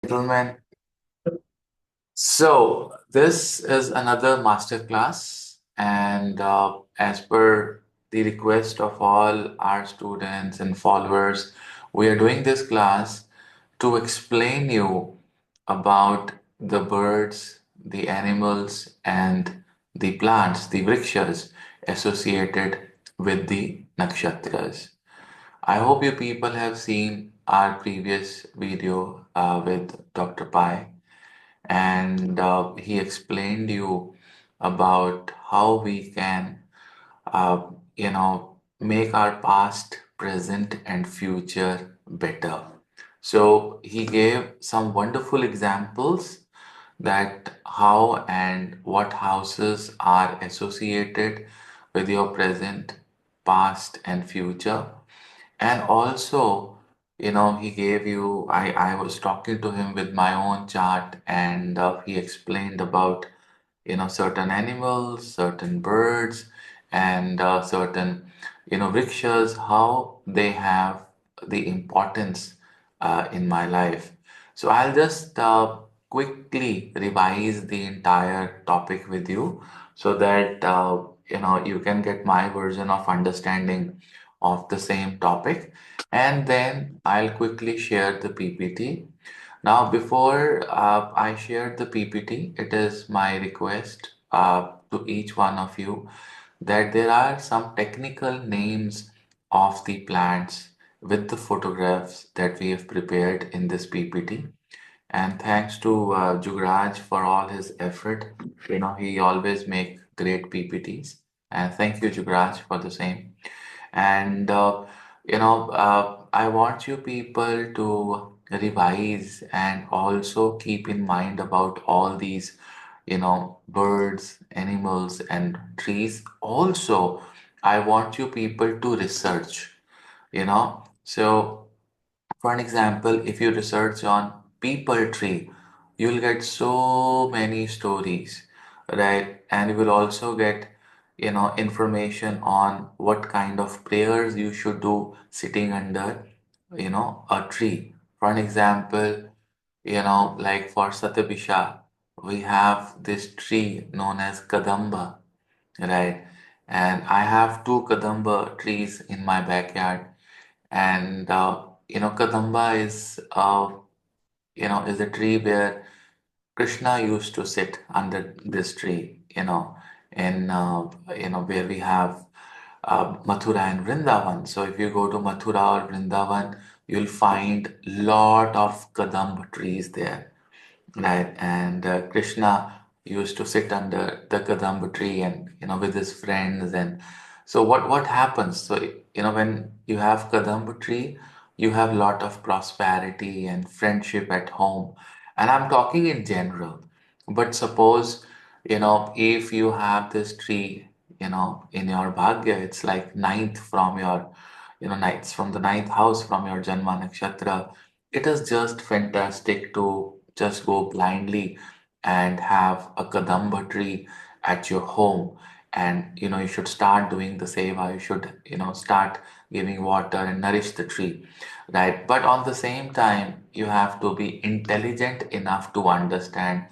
Gentlemen, so this is another masterclass, and as per the request of all our students and followers, we are doing this class to explain you about the birds, the animals, and the plants, the vrikshas associated with the nakshatras. I hope you people have seen our previous video with Dr. Pai, and he explained you about how we can, make our past, present, and future better. So he gave some wonderful examples that how and what houses are associated with your present, past, and future. And also, he gave you, I was talking to him with my own chart, and he explained about, certain animals, certain birds, and certain, vrikshas, how they have the importance in my life. So I'll just quickly revise the entire topic with you so that, you can get my version of understanding of the same topic. And then I'll quickly share the PPT. Now, before I share the PPT, it is my request to each one of you that there are some technical names of the plants with the photographs that we have prepared in this PPT. And thanks to Jugraj for all his effort. He always make great PPTs. And thank you, Jugraj, for the same. And I want you people to revise and also keep in mind about all these, birds, animals, and trees. Also, I want you people to research, So, for an example, if you research on people tree, you'll get so many stories, right? And you will also get, information on what kind of prayers you should do sitting under, a tree. For an example, like for Satyabhisha, we have this tree known as Kadamba, right? And I have two Kadamba trees in my backyard, and Kadamba is a tree where Krishna used to sit under this tree, in where we have Mathura and Vrindavan. So if you go to Mathura or Vrindavan, you'll find lot of Kadamba trees there, right? And Krishna used to sit under the Kadamba tree and with his friends. And so what happens? So when you have Kadamba tree, you have lot of prosperity and friendship at home. And I'm talking in general. But suppose if you have this tree in your bhagya, it's like ninth from your ninth from the ninth house from your Janma Nakshatra. It is just fantastic to just go blindly and have a kadamba tree at your home. And you should start doing the seva. You should start giving water and nourish the tree, right? But on the same time, you have to be intelligent enough to understand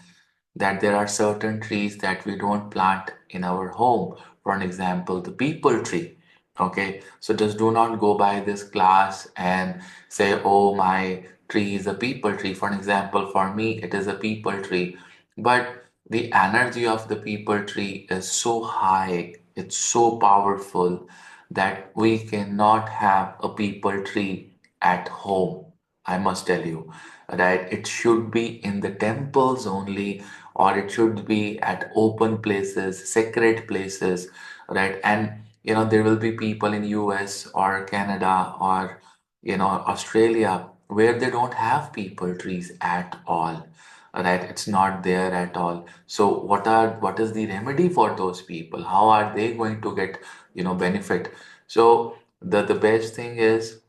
that there are certain trees that we don't plant in our home. For an example, the peepal tree. Okay, so just do not go by this class and say, oh, my tree is a peepal tree. For an example, for me, it is a peepal tree. But the energy of the peepal tree is so high, it's so powerful that we cannot have a peepal tree at home. I must tell you, right? It should be in the temples only, or it should be at open places, sacred places, right? And there will be people in US or Canada or Australia where they don't have people trees at all, right? It's not there at all. So what is the remedy for those people? How are they going to get benefit? So the best thing is,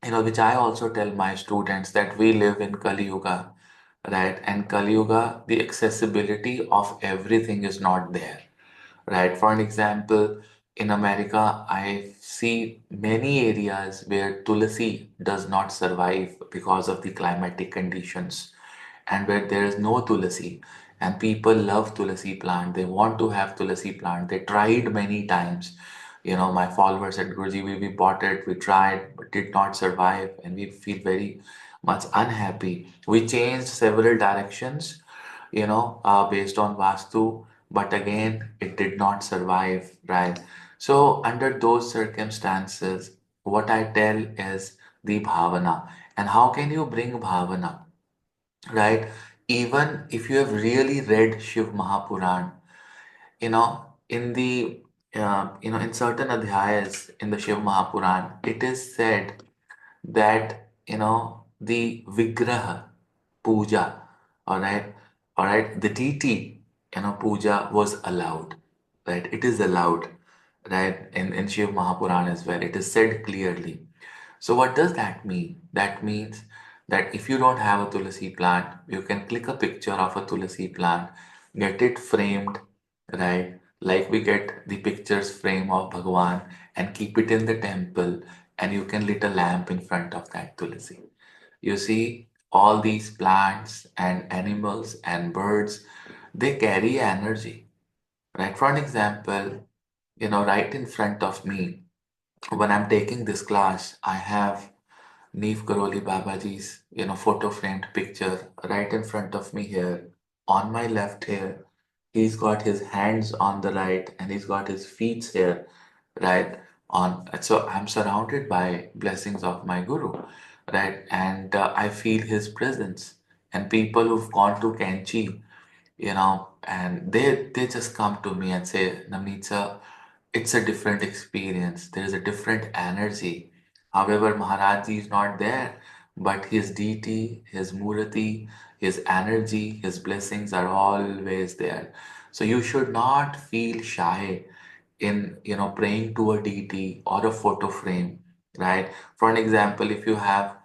which I also tell my students, that we live in Kali Yuga, right? And Kali Yuga, the accessibility of everything is not there, right? For an example, in America, I see many areas where Tulasi does not survive because of the climatic conditions. and where there is no tulasi, and people love tulasi plant, they want to have tulasi plant, they tried many times. My followers said, Guruji, we bought it, we tried, but did not survive, and we feel very much unhappy. We changed several directions, based on vastu, but again it did not survive, right? So under those circumstances, what I tell is the bhavana. And how can you bring bhavana, right? Even if you have really read Shiv Mahapuran, in the in certain adhyayas in the Shiv Mahapuran, it is said that the Vigraha puja, all right, the deity puja was allowed, right? It is allowed, right? In Shiv Mahapuran as well, it is said clearly. So what does that mean? That means that if you don't have a tulasi plant, you can click a picture of a tulasi plant, get it framed, right? Like we get the pictures frame of Bhagwan and keep it in the temple, and you can lit a lamp in front of that tulasi. You see, all these plants and animals and birds, they carry energy, right? For an example, right in front of me, when I'm taking this class, I have Neef Karoli Babaji's, photo framed picture right in front of me here. On my left here, he's got his hands on the right and he's got his feet here, right? So I'm surrounded by blessings of my Guru, right? And I feel his presence. And people who've gone to Kanchi, and they just come to me and say, Navneet sir, it's a different experience. There is a different energy. However, Maharaj is not there, but his deity, his murati, his energy, his blessings are always there. So you should not feel shy in praying to a deity or a photo frame, right? For an example, if you have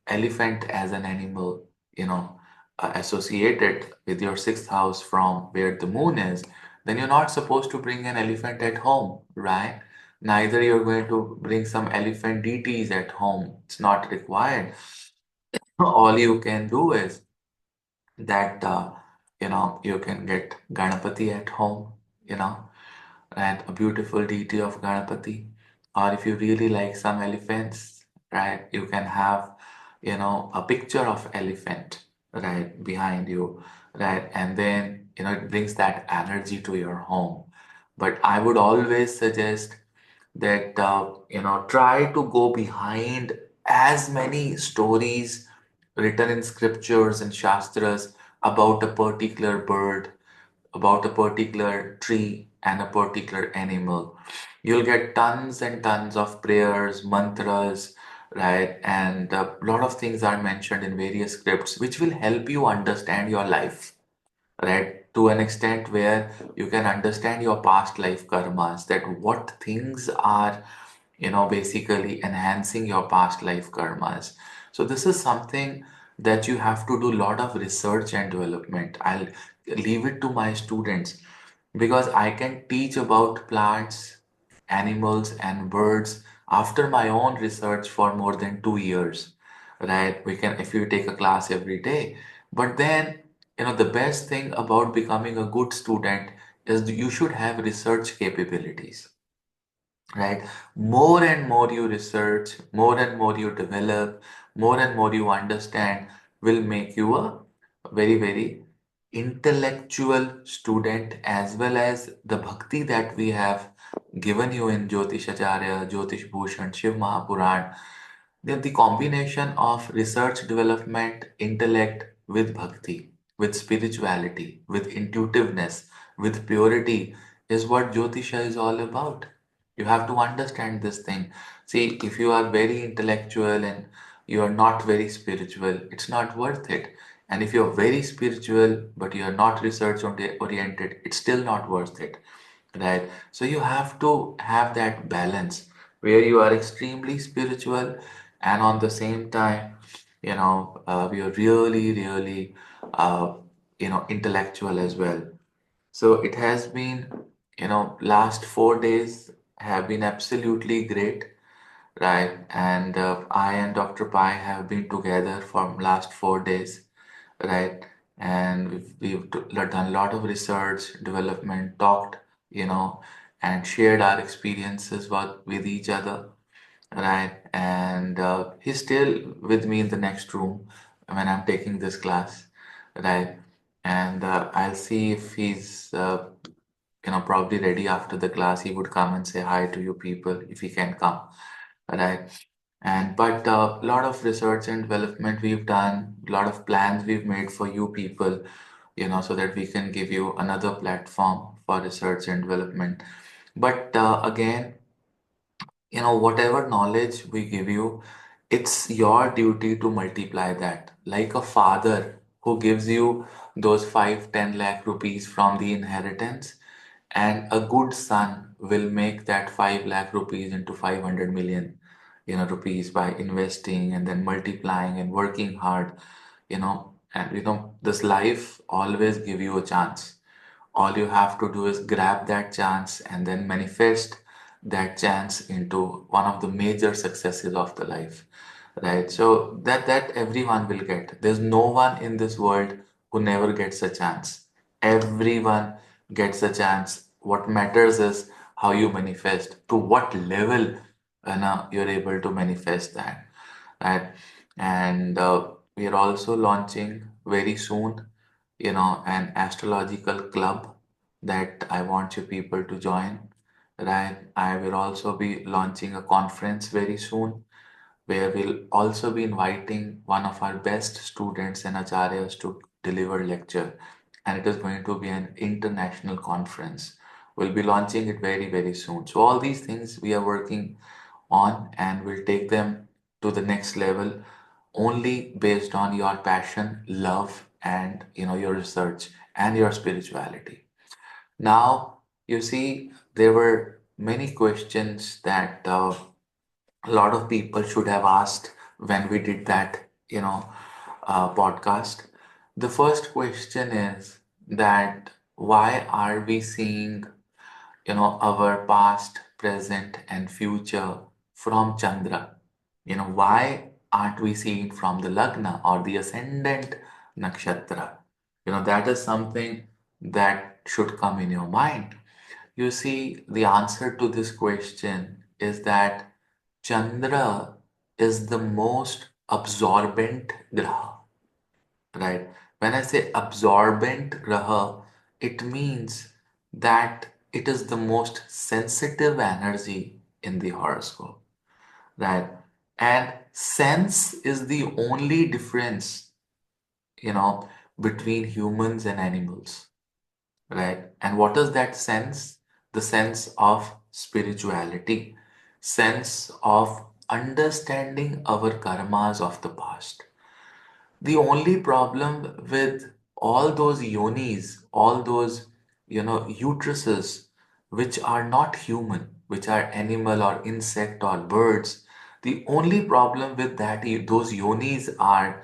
elephant as an animal, associated with your sixth house from where the moon is, then you're not supposed to bring an elephant at home, right? Neither you're going to bring some elephant deities at home. It's not required. All you can do is that you can get Ganapati at home, you know and a beautiful deity of Ganapati. Or if you really like some elephants, right, you can have, a picture of elephant, right, behind you, right, and then, it brings that energy to your home. But I would always suggest that, try to go behind as many stories written in scriptures and shastras about a particular bird, about a particular tree and a particular animal. You'll get tons and tons of prayers, mantras, right? And a lot of things are mentioned in various scripts, which will help you understand your life, right? To an extent where you can understand your past life karmas, that what things are, basically enhancing your past life karmas. So this is something that you have to do a lot of research and development. I'll leave it to my students because I can teach about plants, animals, and birds after my own research for more than 2 years, right? We can, if you take a class every day. But then, the best thing about becoming a good student is you should have research capabilities, right? More and more you research, more and more you develop, more and more you understand will make you a very, very intellectual student, as well as the bhakti that we have given you in Jyotish Acharya, Jyotish Bhushan, Shiv Mahapuran. The combination of research development, intellect with bhakti, with spirituality, with intuitiveness, with purity is what Jyotisha is all about. You have to understand this thing. See, if you are very intellectual and you are not very spiritual, it's not worth it. And if you're very spiritual but you are not research oriented, it's still not worth it, right? So you have to have that balance where you are extremely spiritual and on the same time, we are really, really, intellectual as well. So it has been, last 4 days have been absolutely great, right? And I and Dr. Pai have been together for last 4 days. right? And done a lot of research, development, talked, you know, and shared our experiences with each other, right? And he's still with me in the next room when I'm taking this class, right? And I'll see if he's, probably ready after the class. He would come and say hi to you people if he can come, right? And but a lot of research and development we've done, a lot of plans we've made for you people, so that we can give you another platform for research and development. But again, whatever knowledge we give you, it's your duty to multiply that. Like a father who gives you those 5-10 lakh rupees from the inheritance, and a good son will make that 5 lakh rupees into 500 million, rupees by investing and then multiplying and working hard, and this life always give you a chance. All you have to do is grab that chance and then manifest that chance into one of the major successes of the life, right? So that everyone will get. There's no one in this world who never gets a chance. Everyone gets a chance. What matters is how you manifest, to what level you're able to manifest that, right? And we are also launching very soon, an astrological club that I want you people to join, right? I will also be launching a conference very soon where we'll also be inviting one of our best students and acharyas to deliver lecture. And it is going to be an international conference. We'll be launching it very, very soon. So all these things we are working on, and we'll take them to the next level only based on your passion, love, and your research and your spirituality. Now, you see, there were many questions that a lot of people should have asked when we did that, podcast. The first question is that why are we seeing, our past, present, and future from Chandra? Why aren't we seeing from the Lagna or the ascendant nakshatra? That is something that should come in your mind. You see, the answer to this question is that Chandra is the most absorbent graha, right? When I say absorbent graha, it means that it is the most sensitive energy in the horoscope, right? And sense is the only difference, you know, between humans and animals, right? And what is that sense? The sense of spirituality, sense of understanding our karmas of the past. The only problem with all those yonis, all those, uteruses, which are not human, which are animal or insect or birds, the only problem with that, those yonis are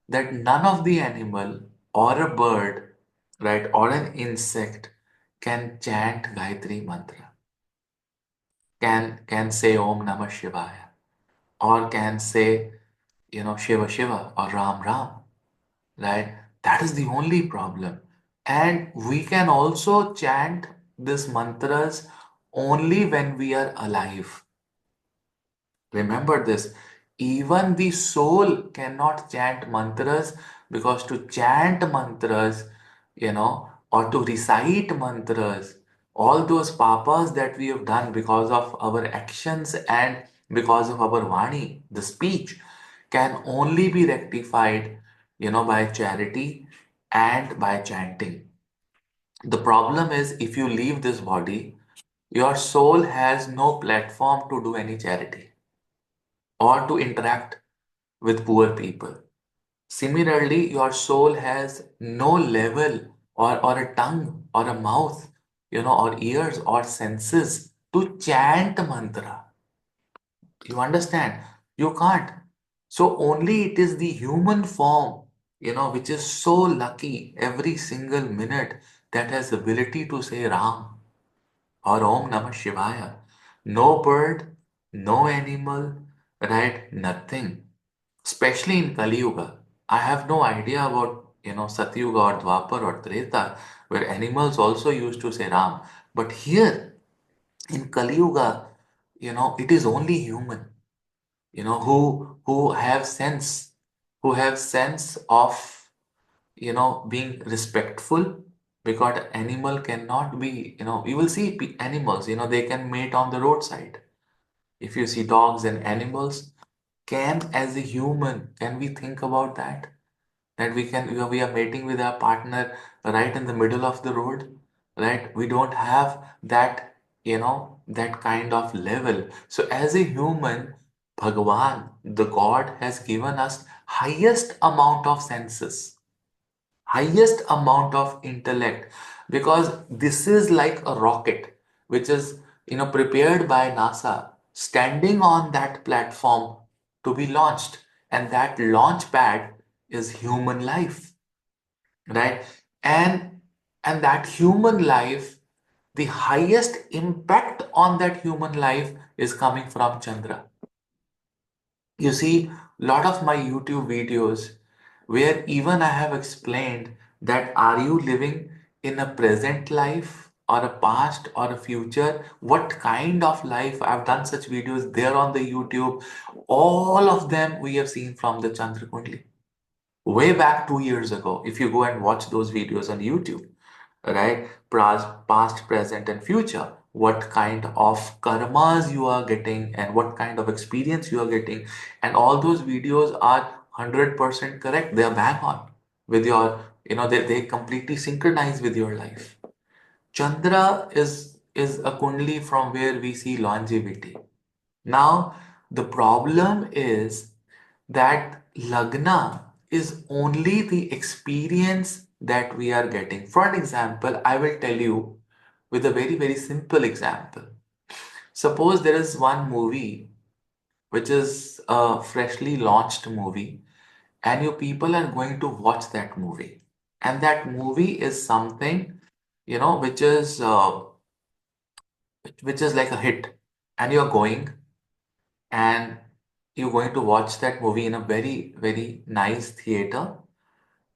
that none of the animal or a bird, right, or an insect can chant Gayatri mantra, can say Om Namah Shivaya, or can say, Shiva Shiva or Ram Ram, right? That is the only problem. And we can also chant these mantras only when we are alive. Remember this. Even the soul cannot chant mantras, because to chant mantras, or to recite mantras, all those papas that we have done because of our actions and because of our vani, the speech, can only be rectified, by charity and by chanting. The problem is, if you leave this body, your soul has no platform to do any charity or to interact with poor people. Similarly, your soul has no level, or a tongue or a mouth, or ears or senses to chant mantra. You understand? You can't. So only it is the human form, which is so lucky every single minute, that has ability to say Ram or Om Namah Shivaya. No bird, no animal, right? Nothing. Especially in Kali Yuga. I have no idea about Satyuga or Dwapar or Treta, where animals also used to say Ram. But here in Kali Yuga, it is only human, who have sense of, being respectful, because animal cannot be, you will see animals, they can mate on the roadside. If you see dogs and animals, can as a human, can we think about that? That we are mating with our partner right in the middle of the road, right? We don't have that, that kind of level. So as a human, Bhagwan, the God, has given us highest amount of senses, highest amount of intellect, because this is like a rocket which is, prepared by NASA, standing on that platform to be launched, and that launch pad is human life, right? And and that human life, the highest impact on that human life is coming from Chandra. You see, a lot of my YouTube videos where even I have explained that, are you living in a present life or a past or a future? What kind of life? I've done such videos there on the YouTube. All of them we have seen from the Chandra Kundli. Way back 2 years ago, if you go and watch those videos on YouTube, right? Past, present, and future. What kind of karmas you are getting and what kind of experience you are getting. And all those videos are 100% correct. They are bang on with your, they completely synchronize with your life. Chandra is a kundli from where we see longevity. Now, the problem is that Lagna is only the experience that we are getting. For an example, I will tell you with a very, very simple example. Suppose there is one movie which is a freshly launched movie, and you people are going to watch that movie. And that movie is something, which is like a hit. And you're going and you're going to watch that movie in a very, very nice theater,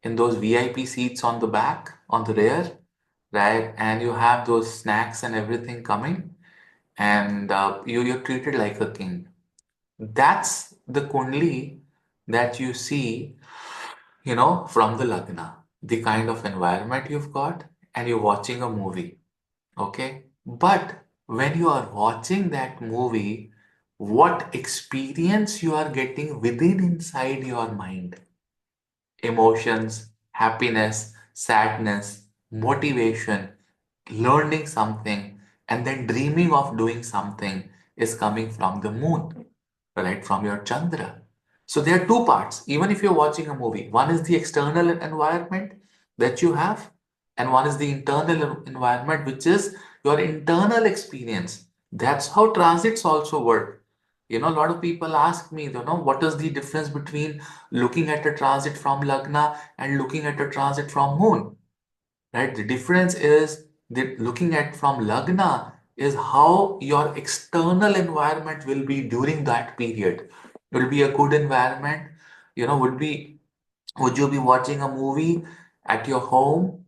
in those VIP seats on the back, on the rear, right? And you have those snacks and everything coming, and you're treated like a king. That's the kundli that you see, from the Lagna, the kind of environment you've got, and you're watching a movie, okay? But when you are watching that movie, what experience you are getting within inside your mind? Emotions, happiness, sadness, motivation, learning something, and then dreaming of doing something is coming from the moon, right? From your Chandra. So there are two parts. Even if you're watching a movie, one is the external environment that you have, and one is the internal environment, which is your internal experience. That's how transits also work. A lot of people ask me, what is the difference between looking at a transit from Lagna and looking at a transit from Moon, right? The difference is that looking at from Lagna is how your external environment will be during that period. It will be a good environment, would you be watching a movie at your home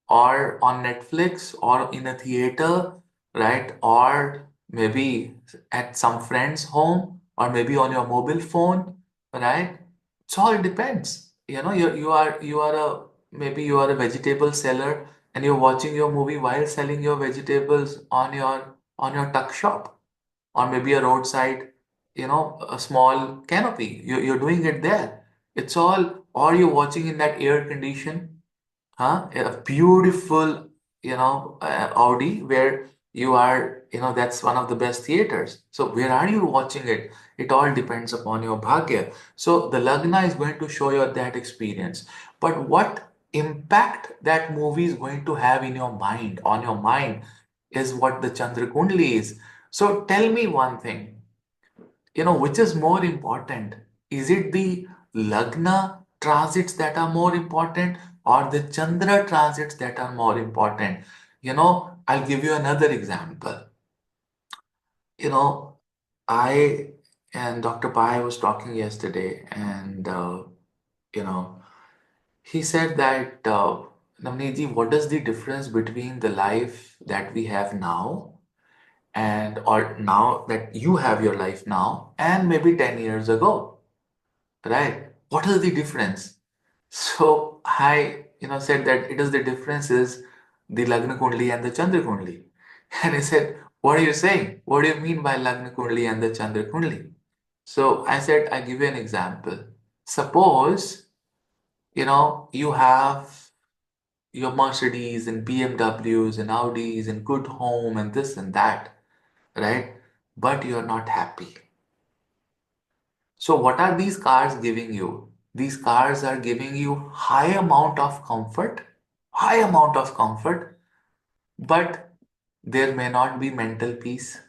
or on Netflix or in a theater, right? Or maybe at some friend's home or maybe on your mobile phone, right? It all depends. You are a, maybe you are a vegetable seller and you're watching your movie while selling your vegetables on your tuck shop, or maybe a roadside, a small canopy. You're doing it there. It's all, or you're watching in that air condition, huh? A beautiful, Audi where you are, that's one of the best theaters. So where are you watching it? It all depends upon your bhagya. So the Lagna is going to show you that experience. But what impact that movie is going to have in your mind, on your mind, is what the Chandra Kundli is. So tell me one thing, which is more important? Is it the Lagna transits that are more important, or the Chandra transits that are more important? I'll give you another example. You know, I and Dr. Pai was talking yesterday, and you know, He said that, Navneet, what is the difference between the life that we have now and or now that you have your life now and maybe 10 years ago, right? What is the difference? So I, said that it is the difference is the Lagna Kundli and the Chandra Kundli. And he said, what are you saying? What do you mean by Lagna Kundli and the Chandra Kundli? So I said, I give you an example. Suppose, you have your Mercedes and BMWs and Audis and good home and this and that, right? But you're not happy. So what are these cars giving you? These cars are giving you high amount of comfort, but there may not be mental peace.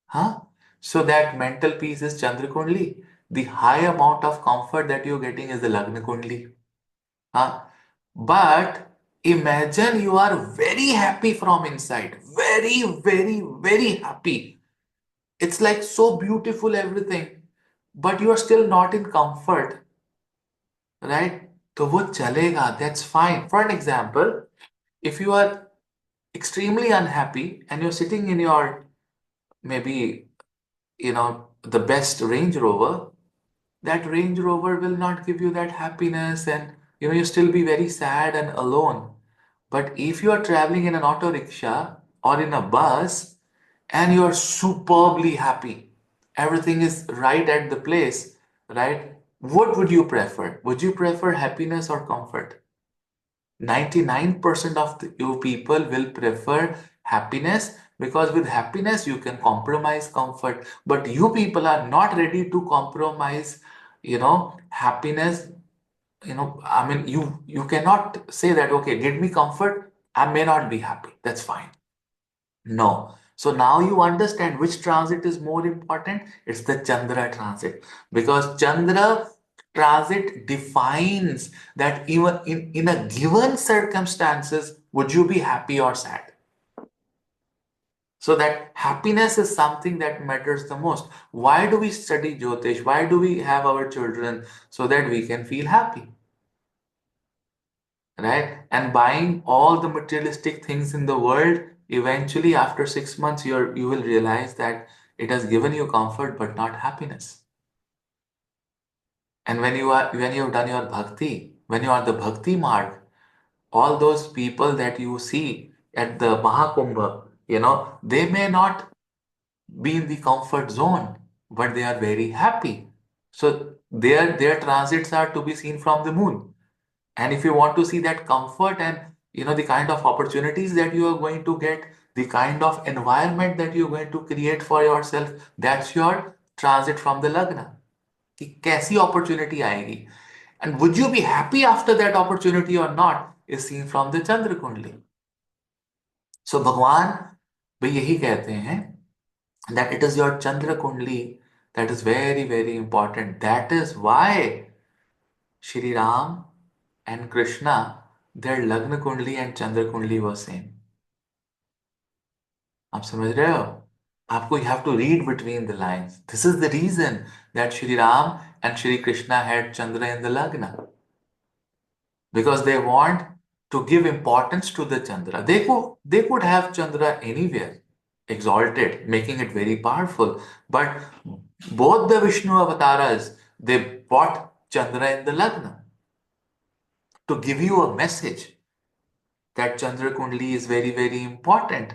Huh? So that mental peace is Chandra Kundli. The high amount of comfort that you're getting is the Lagna Kundli. Huh? But imagine you are very happy from inside. Very, very, very happy. It's like so beautiful everything. But you are still not in comfort, right? तो वो चलेगा, that's fine. For an example, if you are extremely unhappy and you're sitting in your maybe the best Range Rover, that Range Rover will not give you that happiness, and you still be very sad and alone. But if you are traveling in an auto rickshaw or in a bus and you are superbly happy, everything is right at the place, right? What would you prefer? Would you prefer happiness or comfort? 99% of you people will prefer happiness, because with happiness you can compromise comfort, but you people are not ready to compromise happiness. I mean, you cannot say that, okay, give me comfort, I may not be happy, that's fine. No. So now you understand which transit is more important. It's the Chandra transit, because Chandra transit defines that even in a given circumstances, would you be happy or sad? So that happiness is something that matters the most. Why do we study Jyotish? Why do we have our children? So that we can feel happy, right? And buying all the materialistic things in the world, eventually after 6 months, you will realize that it has given you comfort but not happiness. And when you have done your bhakti, when you are the bhakti marg, all those people that you see at the Mahakumbha, they may not be in the comfort zone, but they are very happy. So their transits are to be seen from the moon. And if you want to see that comfort and the kind of opportunities that you are going to get, the kind of environment that you're going to create for yourself, that's your transit from the Lagna. कि कैसी opportunity आएगी, and would you be happy after that opportunity or not is seen from the Chandra Kundli. So भगवान भी यही कहते हैं that it is your Chandra Kundli that is very, very important. That is why Shri Ram and Krishna, their Lagna Kundli and Chandra Kundli were same. आप समझ रहे हो? आपको, you have to read between the lines. This is the reason that Shri Ram and Shri Krishna had Chandra in the Lagna, because they want to give importance to the Chandra. They could have Chandra anywhere, exalted, making it very powerful. But both the Vishnu avatars, they brought Chandra in the Lagna to give you a message that Chandra Kundli is very, very important.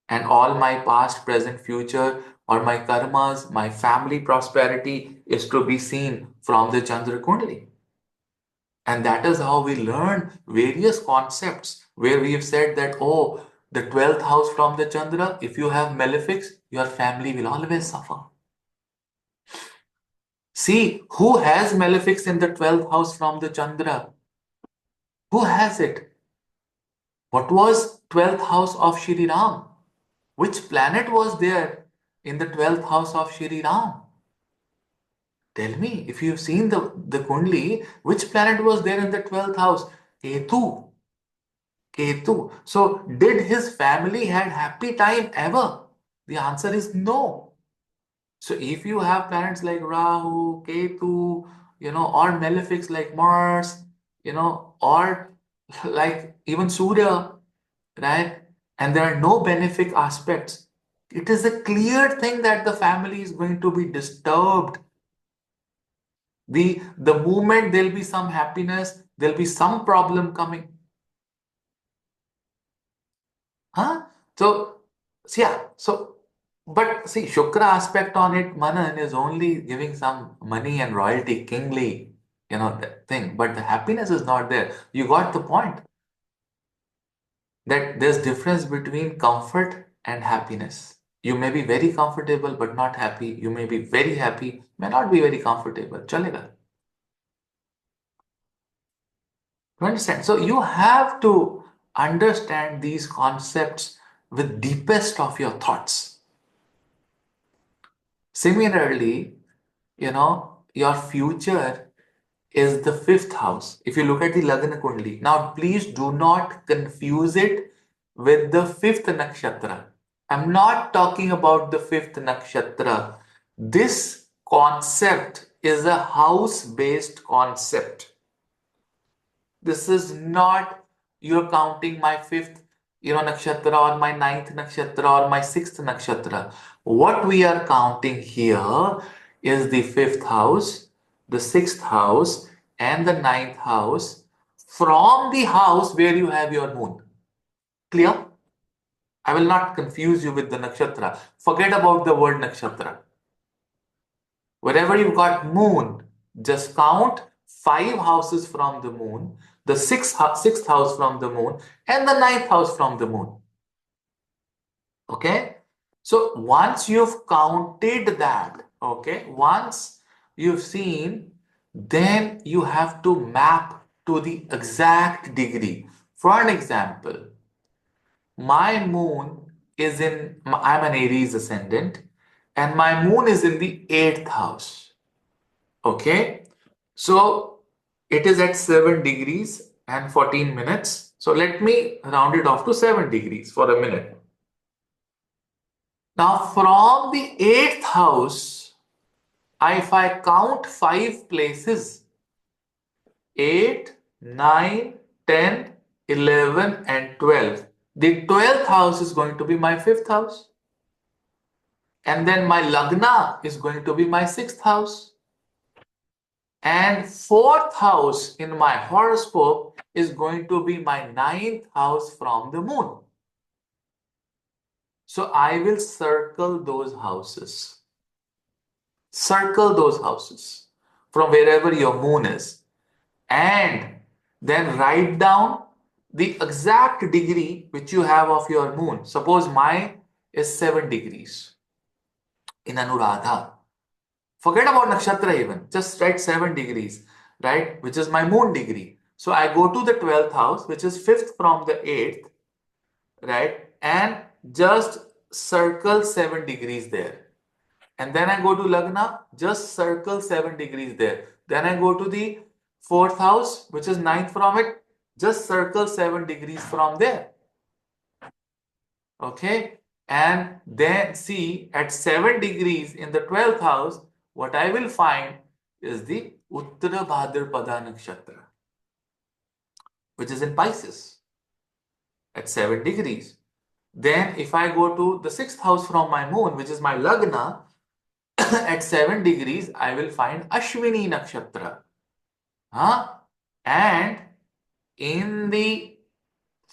And all my past, present, future, or my karmas, my family prosperity is to be seen from the Chandra Kundli. And that is how we learn various concepts where we have said that, oh, the 12th house from the Chandra, if you have malefics, your family will always suffer. See, who has malefics in the 12th house from the Chandra? Who has it? What was 12th house of Shri Ram? Which planet was there in the 12th house of Shri Ram? Tell me, if you've seen the Kundli, which planet was there in the 12th house? Ketu. Ketu. So, did his family had happy time ever? The answer is no. So, if you have planets like Rahu, Ketu, or malefics like Mars, or like even Surya, right? And there are no benefic aspects. It is a clear thing that the family is going to be disturbed. The moment there'll be some happiness, there'll be some problem coming. Huh? So, yeah. So, but see, Shukra aspect on it, Manan, is only giving some money and royalty, kingly, that thing. But the happiness is not there. You got the point that there's difference between comfort and happiness. You may be very comfortable but not happy. You may be very happy, may not be very comfortable. Chalega. You understand? So you have to understand these concepts with deepest of your thoughts. Similarly, your future is the fifth house. If you look at the Lagna Kundli, now please do not confuse it with the fifth nakshatra. I'm not talking about the fifth nakshatra. This concept is a house based concept. This is not you're counting my fifth, nakshatra or my ninth nakshatra or my sixth nakshatra. What we are counting here is the fifth house, the sixth house, and the ninth house from the house where you have your moon. Clear? I will not confuse you with the nakshatra. Forget about the word nakshatra. Wherever you've got moon, just count five houses from the moon, the sixth house from the moon, and the ninth house from the moon. Okay? So once you've counted that, okay, once you've seen, then you have to map to the exact degree. For an example, my moon I'm an Aries ascendant, and my moon is in the eighth house. Okay, so it is at 7 degrees and 14 minutes. So let me round it off to 7 degrees for a minute. Now from the 8th house, if I count 5 places, 8, 9, 10, 11 and 12. The 12th house is going to be my 5th house. And then my Lagna is going to be my 6th house. And 4th house in my horoscope is going to be my 9th house from the moon. So I will circle those houses. Circle those houses from wherever your moon is. And then write down the exact degree which you have of your moon. Suppose mine is 7 degrees in Anuradha. Forget about nakshatra even. Just write 7 degrees, right? Which is my moon degree. So I go to the 12th house, which is 5th from the 8th, right? And just circle 7 degrees there. And then I go to Lagna, just circle 7 degrees there. Then I go to the 4th house, which is 9th from it, just circle 7 degrees from there. Okay? And then see at 7 degrees in the 12th house, what I will find is the Uttara Bhadrapada Nakshatra, which is in Pisces at 7 degrees. Then if I go to the 6th house from my moon, which is my Lagna, at 7 degrees, I will find Ashwini Nakshatra. And in the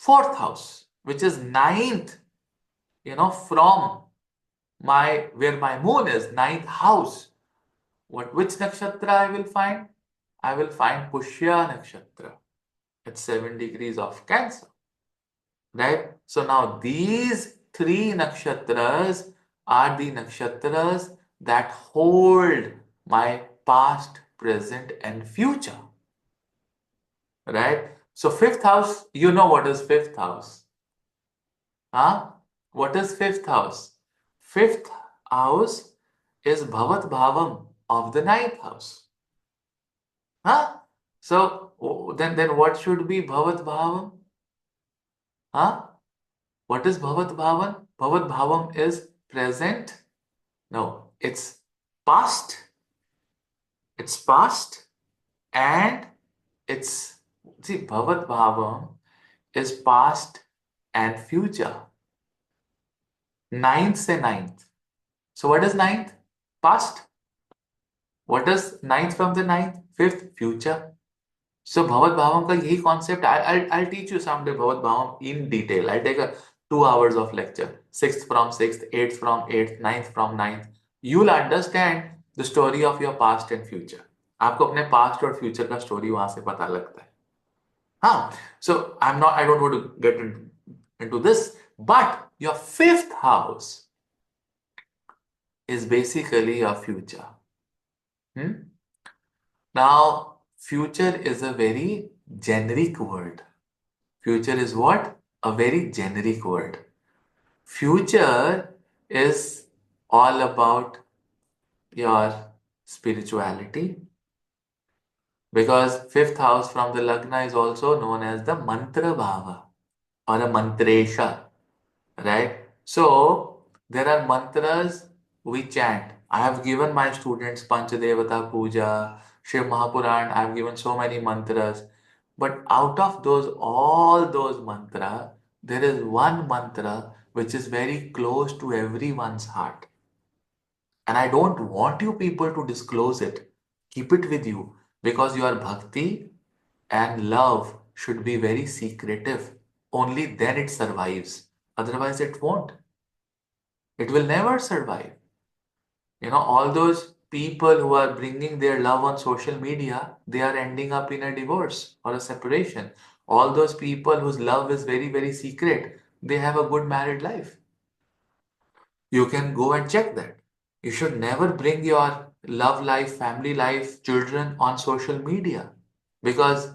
4th house, which is 9th, from where my moon is, 9th house, which nakshatra I will find? I will find Pushya Nakshatra at 7 degrees of Cancer. Right? So now these 3 nakshatras are the nakshatras that hold my past, present, and future. Right? So 5th house, you know what is 5th house? What is 5th house? 5th house is Bhavat Bhavam of the 9th house. So then what should be Bhavat Bhavam? What is Bhavat Bhavam? Bhavat Bhavam is present. No, it's past. It's past and it's See, Bhavat Bhavam is past and future. Ninth से ninth. So what is ninth? Past. What is ninth from the ninth? Fifth, future. So Bhavat Bhavam का यही concept. I'll teach you someday Bhavat Bhavam in detail. I'll take a 2 hours of lecture. Sixth from sixth, eighth from eighth, ninth from ninth. You'll understand the story of your past and future. आपको अपने past और future का story वहां से पता लगता है. हाँ. So I don't want to get into this, but your fifth house is basically your future. Hmm? Now, future is a very generic word. Future is what? A very generic word. Future is all about your spirituality because fifth house from the Lagna is also known as the Mantra Bhava or a Mantresha, right? So there are mantras we chant. I have given my students Panchadevata Puja, Shiv Mahapuran. I have given so many mantras. But out of those, all those mantras, there is one mantra which is very close to everyone's heart. And I don't want you people to disclose it. Keep it with you because your bhakti and love should be very secretive. Only then it survives. Otherwise, it won't. It will never survive. All those people who are bringing their love on social media, they are ending up in a divorce or a separation. All those people whose love is very, very secret, they have a good married life. You can go and check that. You should never bring your love life, family life, children on social media because,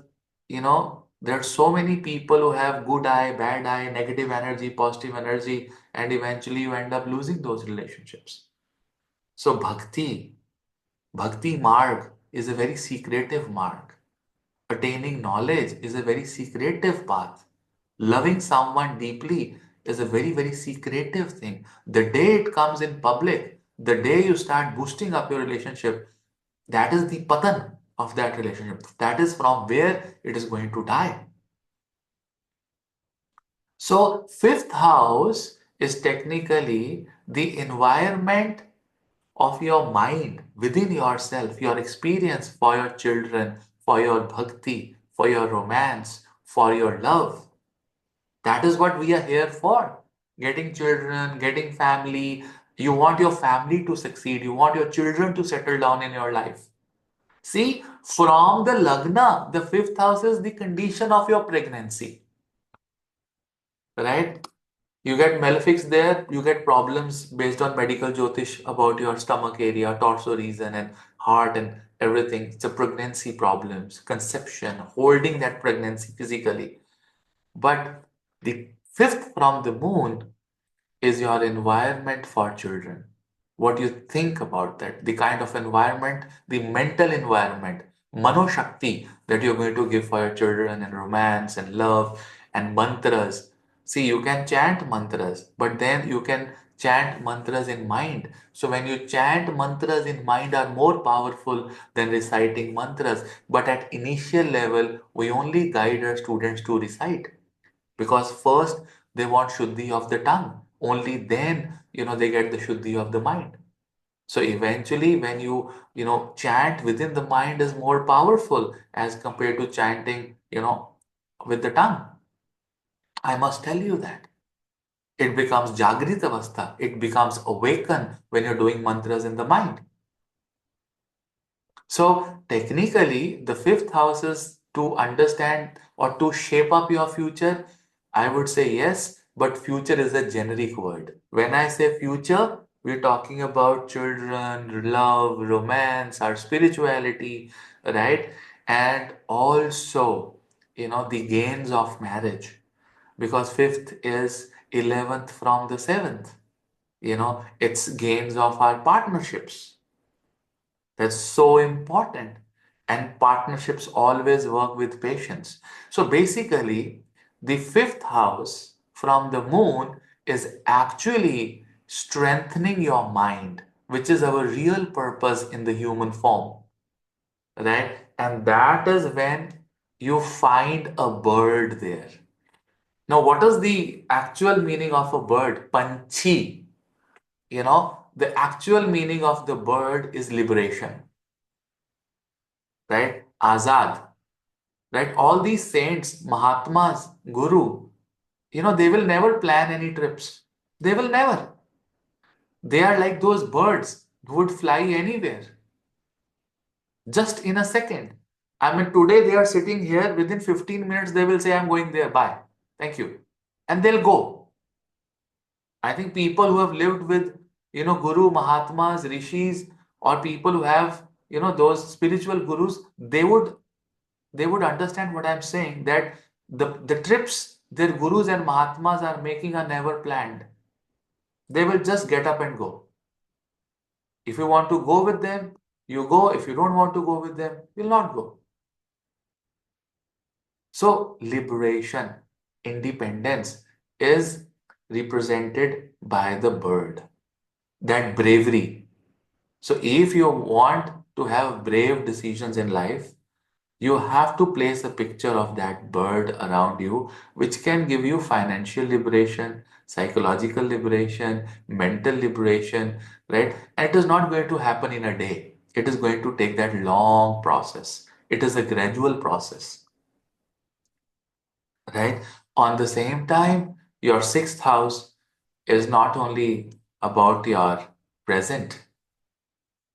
there are so many people who have good eye, bad eye, negative energy, positive energy, and eventually you end up losing those relationships. So, Bhakti marg is a very secretive marg. Attaining knowledge is a very secretive path. Loving someone deeply is a very, very secretive thing. The day it comes in public, the day you start boosting up your relationship, that is the patan of that relationship. That is from where it is going to die. So, fifth house is technically the environment of your mind within yourself, your experience for your children, for your bhakti, for your romance, for your love. That is what we are here for. Getting children, getting family. You want your family to succeed. You want your children to settle down in your life. See, from the Lagna, the fifth house is the condition of your pregnancy, right? You get malefics there, you get problems based on medical Jyotish about your stomach area, torso region, and heart and everything. It's a pregnancy problems, conception, holding that pregnancy physically. But the fifth from the moon is your environment for children. What you think about that, the kind of environment, the mental environment, mano shakti that you're going to give for your children and romance and love and mantras. See, you can chant mantras, but then you can chant mantras in mind. So when you chant mantras in mind are more powerful than reciting mantras. But at initial level, we only guide our students to recite because first they want shuddhi of the tongue, only then they get the shuddhi of the mind. So eventually when you chant within the mind is more powerful as compared to chanting with the tongue. I must tell you that it becomes jagrit avastha, it becomes awaken when you're doing mantras in the mind. So technically, the fifth house is to understand or to shape up your future. I would say yes, but future is a generic word. When I say future, we're talking about children, love, romance, our spirituality, right? And also, the gains of marriage. Because fifth is 11th from the seventh. It's gains of our partnerships. That's so important. And partnerships always work with patience. So basically, the fifth house from the moon is actually strengthening your mind, which is our real purpose in the human form, right? And that is when you find a bird there. Now, what is the actual meaning of a bird? Panchi. The actual meaning of the bird is liberation, right? Azad, right? All these saints, Mahatmas, Guru, they will never plan any trips. They will never. They are like those birds who would fly anywhere, just in a second. I mean, today they are sitting here, within 15 minutes, they will say, I'm going there, bye, thank you. And they'll go. I think people who have lived with, Guru, Mahatmas, Rishis, or people who have, those spiritual gurus, they would understand what I'm saying, that the trips their gurus and Mahatmas are making are never planned. They will just get up and go. If you want to go with them, you go. If you don't want to go with them, you'll not go. So, liberation, independence is represented by the bird. That bravery. So, if you want to have brave decisions in life, you have to place a picture of that bird around you, which can give you financial liberation, psychological liberation, mental liberation, right? And it is not going to happen in a day. It is going to take that long process. It is a gradual process, right? On the same time, your sixth house is not only about your present,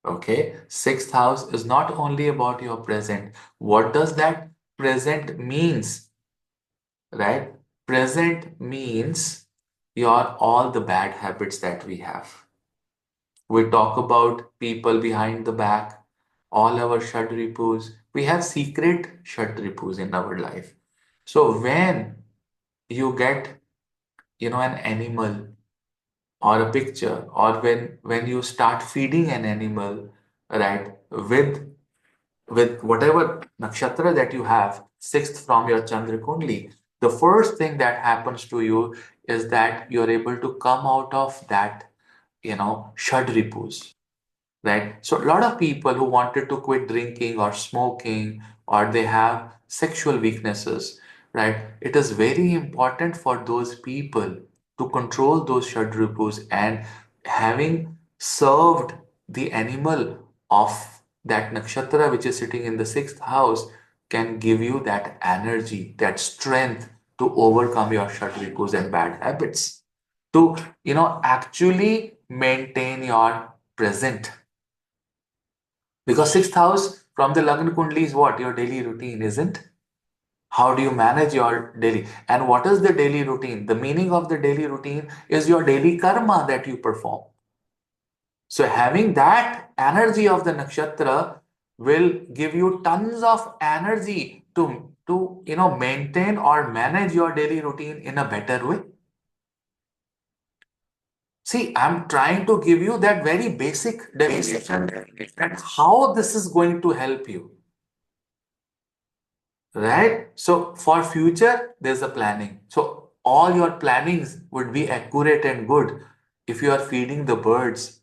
okay? Sixth house is not only about your present. What does that present means, right? Present means your all the bad habits that we have. We talk about people behind the back, all our shadripus. We have secret shadripus in our life. So when you get, an animal or a picture, or when you start feeding an animal, right, with whatever nakshatra that you have, sixth from your Chandra Kundli, the first thing that happens to you is that you're able to come out of that, shadripus, right? So a lot of people who wanted to quit drinking or smoking, or they have sexual weaknesses, right? It is very important for those people to control those shadrupus, and having served the animal of that nakshatra which is sitting in the sixth house can give you that energy, that strength to overcome your shadrupus and bad habits, to actually maintain your present. Because sixth house from the Lagna Kundli is what? Your daily routine, isn't? How do you manage your daily? And what is the daily routine? The meaning of the daily routine is your daily karma that you perform. So having that energy of the nakshatra will give you tons of energy to maintain or manage your daily routine in a better way. See, I'm trying to give you that very basic definition that how this is going to help you. Right? So for future, there's a planning. So all your plannings would be accurate and good if you are feeding the birds,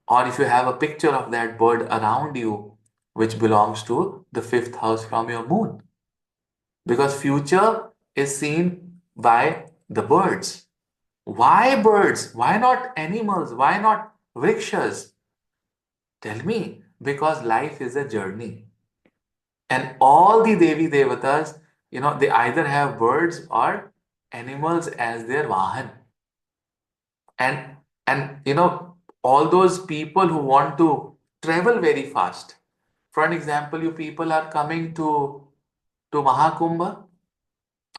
or if you have a picture of that bird around you, which belongs to the fifth house from your moon. Because future is seen by the birds. Why birds? Why not animals? Why not vrikshas? Tell me. Because life is a journey. And all the Devi Devatas, they either have birds or animals as their Vahan. And all those people who want to travel very fast. For an example, you people are coming to Mahakumbha.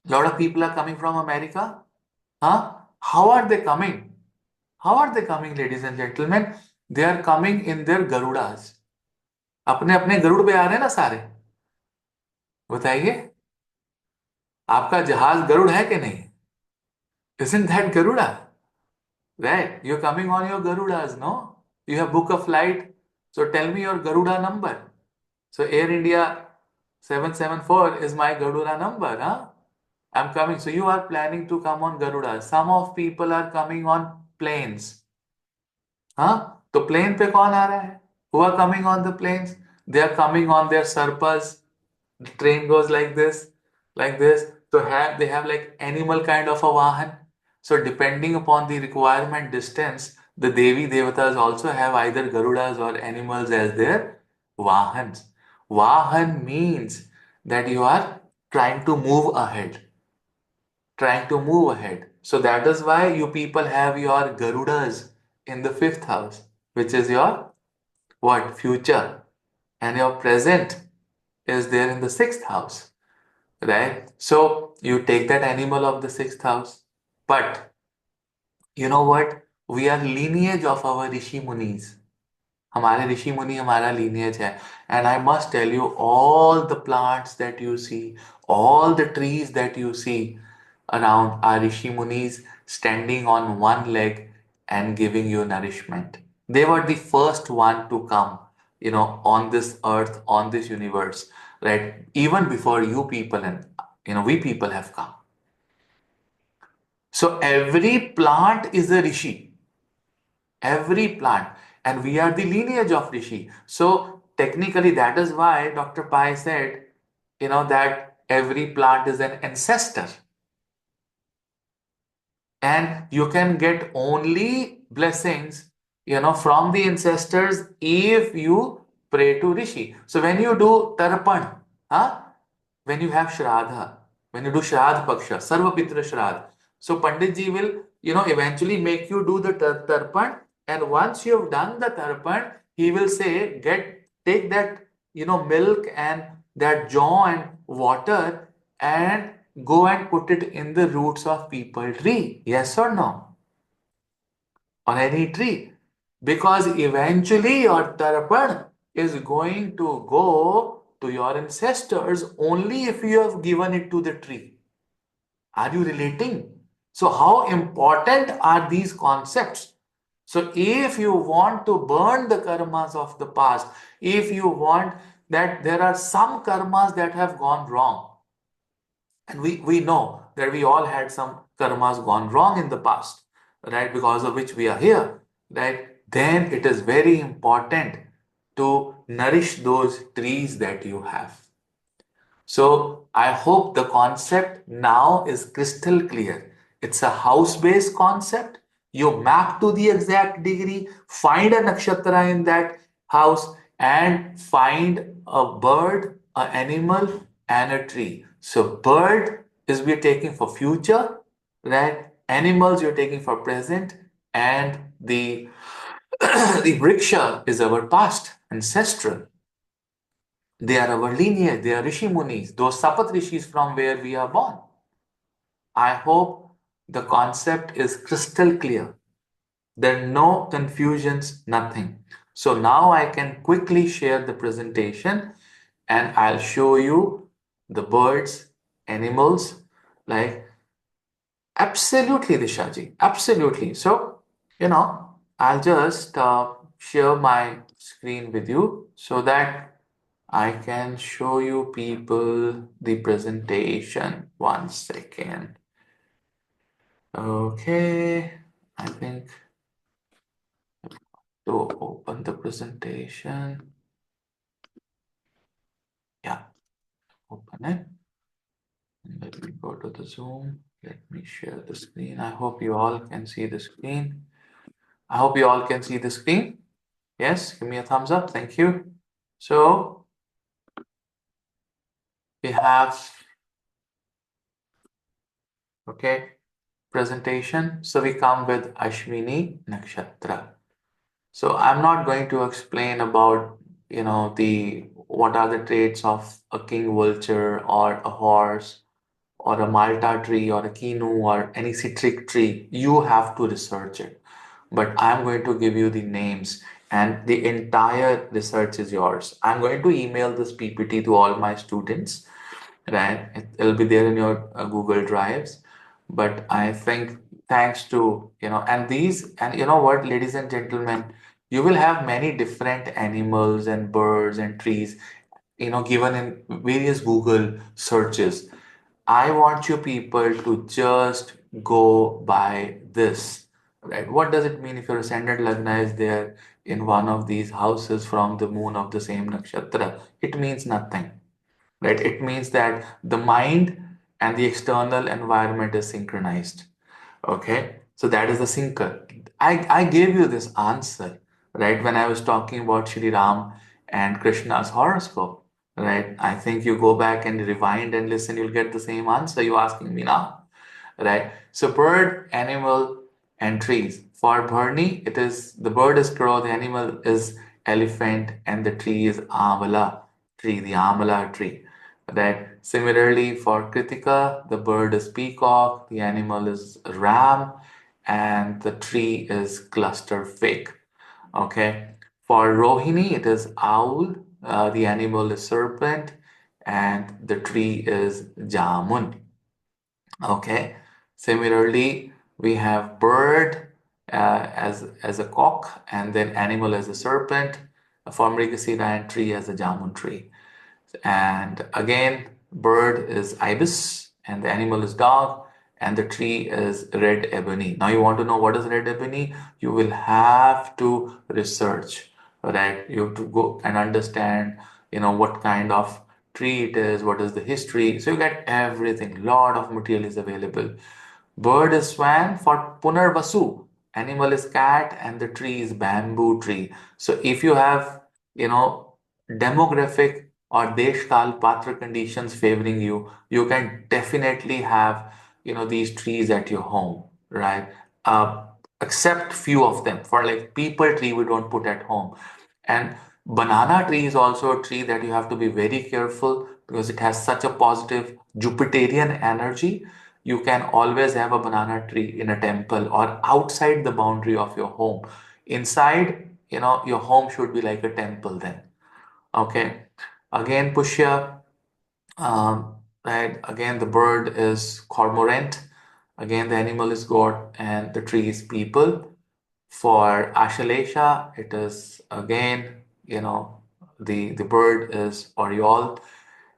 A lot of people are coming from America. Huh? How are they coming? How are they coming, ladies and gentlemen? They are coming in their Garudas. अपने अपने गरुड़ पे आ रहे हैं ना सारे. बताइए, आपका जहाज गरुड़ है कि नहीं? Isn't that Garuda? Right? You're coming on your Garudas, no? You have booked a flight. So tell me your Garuda number. So Air India 774 is my Garuda number, huh? I'm coming. So you are planning to come on Garuda. Some of people are coming on planes. Huh? तो plane पे कौन आ रहा है? Who are coming on the planes? They are coming on their Sarpas. The train goes like this, like this. So they have like animal kind of a vahan. So depending upon the requirement distance, the Devi Devatas also have either Garudas or animals as their vahans. Vahan means that you are trying to move ahead, trying to move ahead. So that is why you people have your Garudas in the fifth house, which is your what? Future. And your present is there in the sixth house, right? So you take that animal of the sixth house. But you know what? We are lineage of our Rishi Munis. हमारे ऋषि मुनि हमारा lineage है. And I must tell you, all the plants that you see, all the trees that you see around are Rishi Munis standing on one leg and giving you nourishment. They were the first one to come, on this earth, on this universe, right? Even before you people and we people have come. So every plant is a Rishi. Every plant. And we are the lineage of Rishi. So technically, that is why Dr. Pai said, that every plant is an ancestor. And you can get only blessings, from the ancestors if you pray to Rishi. So when you do Tarpan, huh? When you have Shraddha, when you do Shraddha Paksha, Sarva Pitra Shraddha. So Pandit Ji will, eventually make you do the Tarpan. And once you have done the Tarpan, he will say, take that, milk and that jaw and water and go and put it in the roots of people tree. Yes or no? On any tree. Because eventually your tarpan is going to go to your ancestors only if you have given it to the tree. Are you relating? So, how important are these concepts? So, if you want to burn the karmas of the past, if you want that there are some karmas that have gone wrong, and we know that we all had some karmas gone wrong in the past, right? Because of which we are here, right? Then it is very important to nourish those trees that you have. So I hope the concept now is crystal clear. It's a house-based concept. You map to the exact degree, find a nakshatra in that house, and find a bird, an animal, and a tree. So bird is we're taking for future, right? Animals you're taking for present, and the the vriksha is our past, ancestral. They are our lineage, they are Rishi Munis, those Sapat Rishis from where we are born. I hope the concept is crystal clear. There are no confusions, nothing. So now I can quickly share the presentation and I'll show you the birds, animals, like absolutely, Dishaji, absolutely. So, I'll just share my screen with you so that I can show you people the presentation. One second. Okay, I think to open the presentation. Yeah, open it. Let me go to the Zoom. Let me share the screen. I hope you all can see the screen. I hope you all can see the screen. Yes, give me a thumbs up. Thank you. So we have, okay, presentation. So we come with Ashwini Nakshatra. So I'm not going to explain about, the what are the traits of a king vulture or a horse or a malta tree or a kinu or any citric tree. You have to research it. But I'm going to give you the names and the entire research is yours. I'm going to email this PPT to all my students, right? It'll be there in your Google Drives. But I think thanks to, and these, and you know what, ladies and gentlemen, you will have many different animals and birds and trees, given in various Google searches. I want you people to just go by this, right? What does it mean if your ascendant lagna is there in one of these houses from the moon of the same nakshatra? It means nothing. right? It means that the mind and the external environment is synchronized. Okay, so that is the sinker. I gave you this answer, right, when I was talking about Shri Ram and Krishna's horoscope, right? I think you go back and rewind and listen, you'll get the same answer you're asking me now, right? So bird, animal, and trees. For Bharni, it is the bird is crow, the animal is elephant, and the tree is amala tree, the amala tree. Right. Similarly, for Kritika, the bird is peacock, the animal is ram, and the tree is cluster fig. Okay. For Rohini, it is owl, the animal is serpent, and the tree is jamun. Okay. Similarly, we have bird as a cock, and then animal as a serpent, for Mrigasira, and tree as a jamun tree. And again, bird is ibis, and the animal is dog, and the tree is red ebony. Now, you want to know what is red ebony? You will have to research, right? You have to go and understand, what kind of tree it is, what is the history. So you get everything. Lot of material is available. Bird is swan for Punarvasu. Animal is cat, and the tree is bamboo tree. So if you have, you know, demographic or deshkal patra conditions favoring you, you can definitely have, these trees at your home, right? Uh, Except few of them. For like people tree, we don't put at home. And banana tree is also a tree that you have to be very careful because it has such a positive Jupiterian energy. You can always have a banana tree in a temple or outside the boundary of your home. Inside, your home should be like a temple then. Okay. Again, Pushya, right? Again, the bird is cormorant. Again, the animal is goat and the tree is people. For Ashalesha, it is again, the bird is Oriole,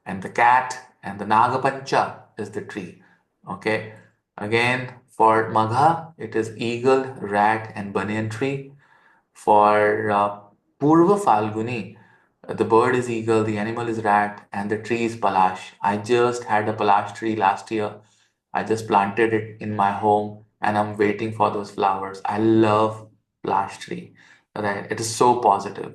and the cat and the Nagapancha is the tree. Okay. Again, for Magha, it is eagle, rat, and banyan tree. For Purva Falguni, the bird is eagle, the animal is rat, and the tree is palash. I just had a palash tree last year. I just planted it in my home and I'm waiting for those flowers. I love palash tree. Right? It is so positive.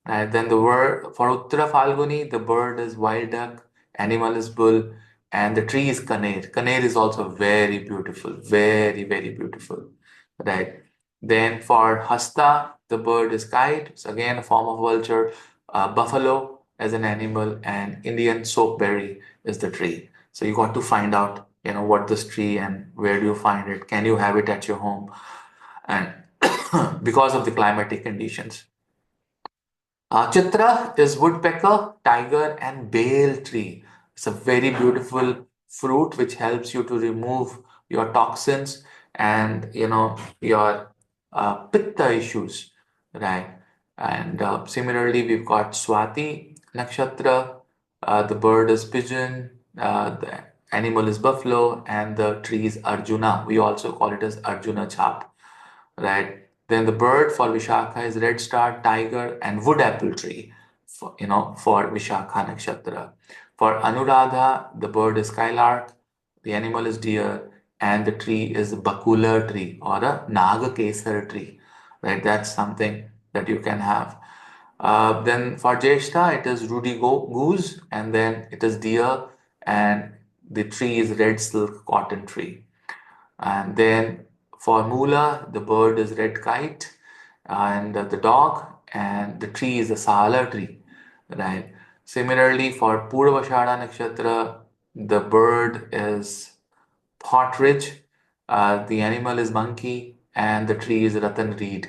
And then the word for Uttara Falguni, the bird is wild duck, animal is bull, and the tree is kaner. Kaner is also very beautiful, very, very beautiful. Right. Then for Hasta, the bird is kite. It's again a form of vulture. Buffalo as an animal, and Indian soapberry is the tree. So you got to find out, what this tree and where do you find it? Can you have it at your home? And because of the climatic conditions. Chitra is woodpecker, tiger, and bale tree. It's a very beautiful fruit which helps you to remove your toxins and your pitta issues, right? And similarly, we've got Swati Nakshatra. The bird is pigeon, the animal is buffalo, and the tree is Arjuna. We also call it as Arjuna chap, right? Then the bird for Vishakha is red star, tiger, and wood apple tree, for Vishakha Nakshatra. For Anuradha, the bird is skylark, the animal is deer, and the tree is Bakula tree or a Nagakesar tree, right? That's something that you can have. Then for Jeshta, it is Rudy Goose, and then it is deer, and the tree is red silk cotton tree. And then for Mula, the bird is red kite, and the dog, and the tree is a Sala tree, right? Similarly, for Purvashada Nakshatra, the bird is partridge, the animal is monkey, and the tree is Ratan reed.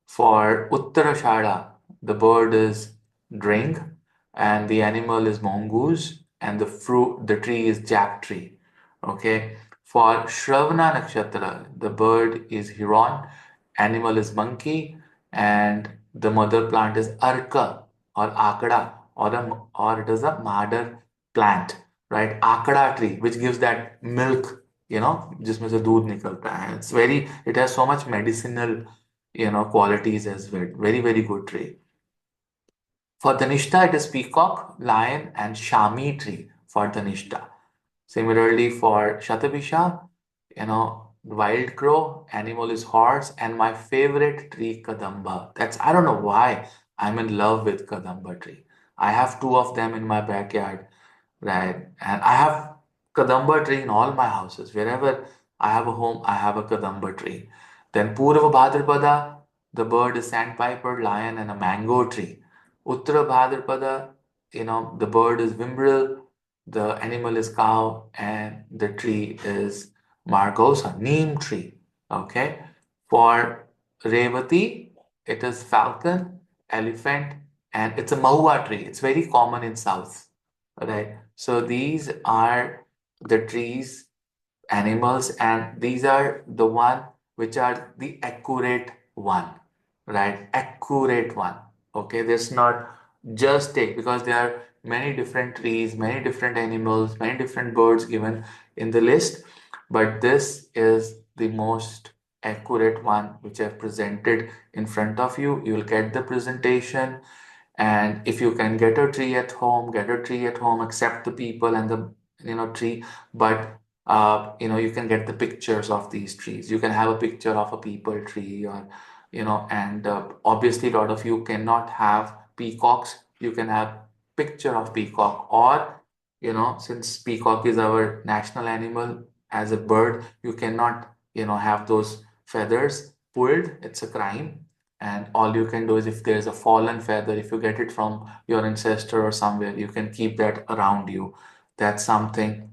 For Uttarashada, the bird is drink, and the animal is mongoose, and the tree is jack tree. Okay. For Shravana Nakshatra, the bird is heron, animal is monkey, and the mother plant is arka or akada, or it is a madar plant, right? Akada tree, which gives that milk, जिसमें से दूध निकलता है. It has so much medicinal, qualities as well. Very, very good tree. For Dhanishta, it is peacock, lion, and shami tree for Dhanishta. Similarly, for Shatabisha, wild crow, animal is horse, and my favorite tree, Kadamba. I don't know why I'm in love with Kadamba tree. I have two of them in my backyard, right? And I have Kadamba tree in all my houses. Wherever I have a home, I have a Kadamba tree. Then Purva Bhadrapada, the bird is sandpiper, lion, and a mango tree. Uttara Bhadrapada, the bird is Vimbrel, the animal is cow, and the tree is Margosa, neem tree. Okay. For Revati, it is falcon, elephant, and it's a mahua tree. It's very common in south. Right. So these are the trees, animals, and these are the one which are the accurate one, right? Accurate one. Okay, this not just take, because there are many different trees, many different animals, many different birds given in the list, but this is the most accurate one which I've presented in front of you. You will get the presentation, and if you can get a tree at home, get a tree at home, accept the people and the tree. But you can get the pictures of these trees. You can have a picture of a people tree, or and obviously a lot of you cannot have peacocks. You can have picture of peacock, or since peacock is our national animal as a bird, you cannot have those feathers pulled. It's a crime. And all you can do is, if there's a fallen feather, if you get it from your ancestor or somewhere, you can keep that around you. That's something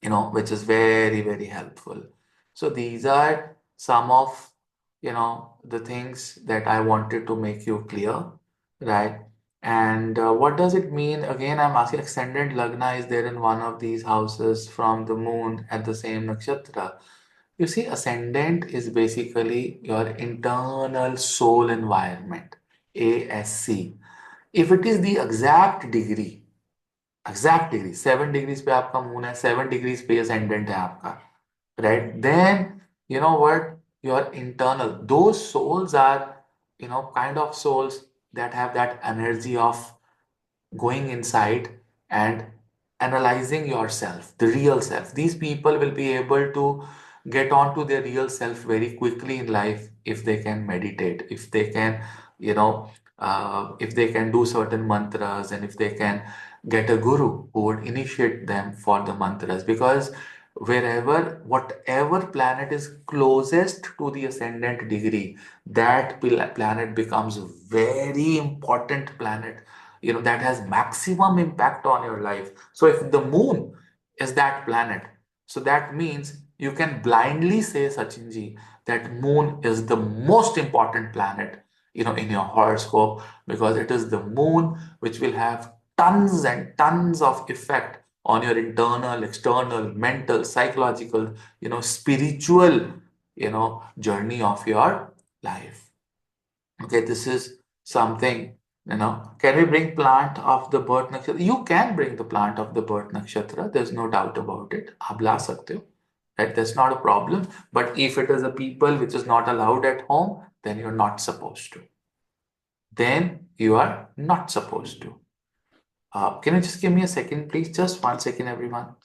which is very, very helpful. So these are some of the things that I wanted to make you clear, right? And what does it mean? Again, I'm asking, extended lagna is there in one of these houses from the moon at the same nakshatra. You see, ascendant is basically your internal soul environment, ASC. If it is the exact degree 7 degrees पे आपका moon है, 7 degrees पे ascendant है आपका, right? Then you know what, your internal, those souls are kind of souls that have that energy of going inside and analyzing yourself, the real self. These people will be able to get onto their real self very quickly in life if they can meditate, if they can, if they can do certain mantras, and if they can get a guru who would initiate them for the mantras. Because whatever planet is closest to the ascendant degree, that planet becomes a very important planet, that has maximum impact on your life. So if the moon is that planet, so that means you can blindly say, Sachinji, that moon is the most important planet in your horoscope, because it is the moon which will have tons and tons of effect on your internal, external, mental, psychological, spiritual journey of your life. Okay, this is something, can we bring plant of the birth nakshatra? You can bring the plant of the birth nakshatra. There's no doubt about it. आप ला सकते हो, right? That's not a problem. But if it is a people which is not allowed at home, then you're not supposed to. Then you are not supposed to. Can you just give me a second, please? Just 1 second, everyone.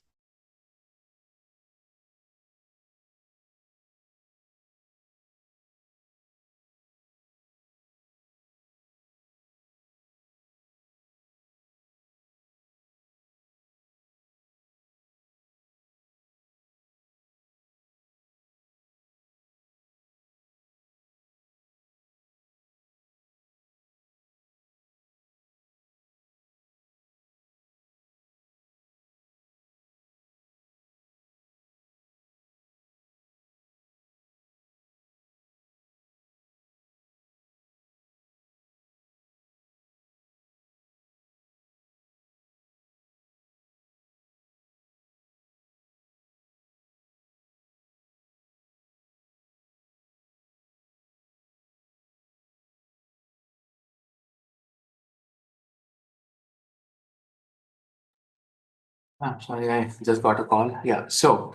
I'm sorry, I just got a call. Yeah, so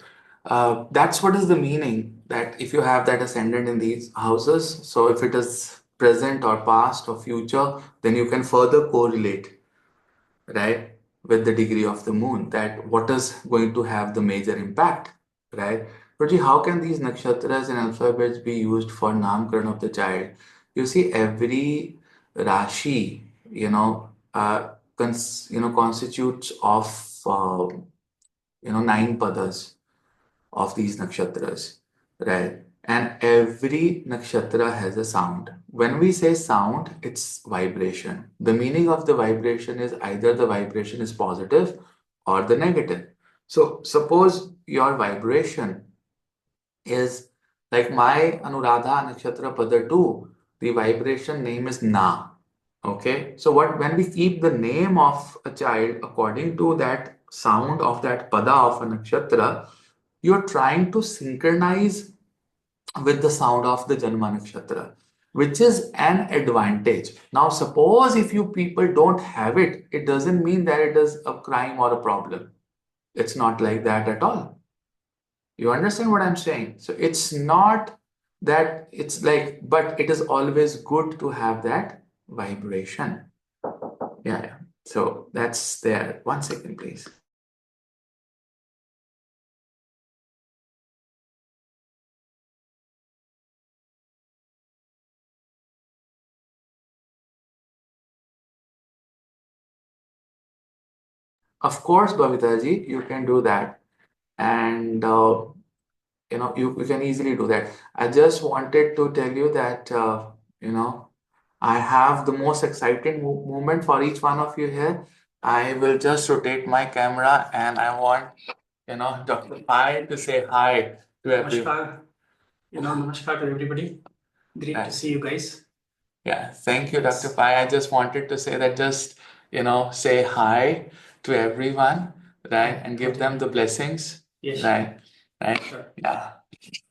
that's what is the meaning, that if you have that ascendant in these houses, so if it is present or past or future, then you can further correlate, right, with the degree of the moon, that what is going to have the major impact, right? But how can these nakshatras and alphabets be used for namkaran of the child? You see, every rashi, constitutes of nine padas of these nakshatras, right? And every nakshatra has a sound. When we say sound, it's vibration. The meaning of the vibration is either the vibration is positive or the negative. So suppose your vibration is like my Anuradha Nakshatra Pada 2, the vibration name is Na. Okay, so when we keep the name of a child according to that sound of that pada of a nakshatra, you're trying to synchronize with the sound of the Janma Nakshatra, which is an advantage. Now, suppose if you people don't have it, it doesn't mean that it is a crime or a problem. It's not like that at all. You understand what I'm saying? So it's not that it's like, but it is always good to have that vibration. Yeah, yeah. So that's there. 1 second, please. Of course, Bhavitaji, you can do that. And you can easily do that. I just wanted to tell you that I have the most exciting moment for each one of you here. I will just rotate my camera and I want Dr. Pai to say hi to everyone. Namaskar. Namaskar to everybody. Great to see you guys. Yeah, thank you, Dr. Pai. I just wanted to say that just, say hi to everyone, right? And give them the blessings. Yes. Right. Right. Sure. Yeah.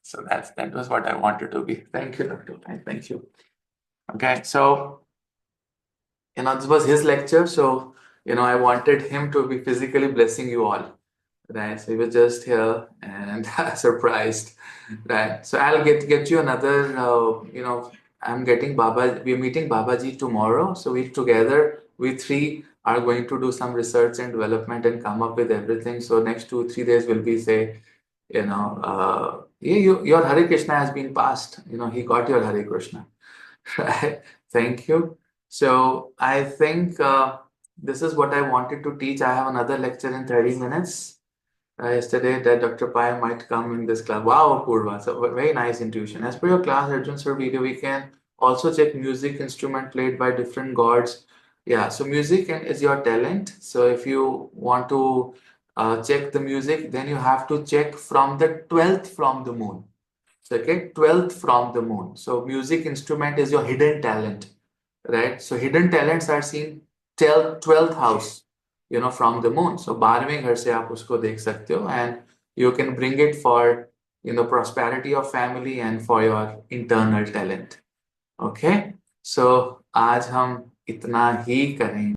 So that was what I wanted to be. Thank you, Dr. Pai. Thank you. Okay. So, this was his lecture. So, I wanted him to be physically blessing you all. Right. So he was just here and surprised. Right. So I'll get you another, I'm getting Baba, we're meeting Babaji tomorrow. So we three are going to do some research and development and come up with everything. So next 2, 3 days will be say, your Hare Krishna has been passed. He got your Hare Krishna. Right. Thank you. So I think this is what I wanted to teach. I have another lecture in 30 minutes. Yesterday that Dr. Pai might come in this class. Wow, Purva. So very nice intuition. As per your class, Arjun sir video, we can also check music instrument played by different gods. Yeah, so music is your talent. So if you want to check the music, then you have to check from the 12th from the moon. So, okay, 12th from the moon. So music instrument is your hidden talent, right? So hidden talents are seen 12th house, from the moon. So 12वें घर से आप उसको देख सकते हो, and you can bring it for, prosperity of family and for your internal talent. Okay? So आज हम इतना ही करें.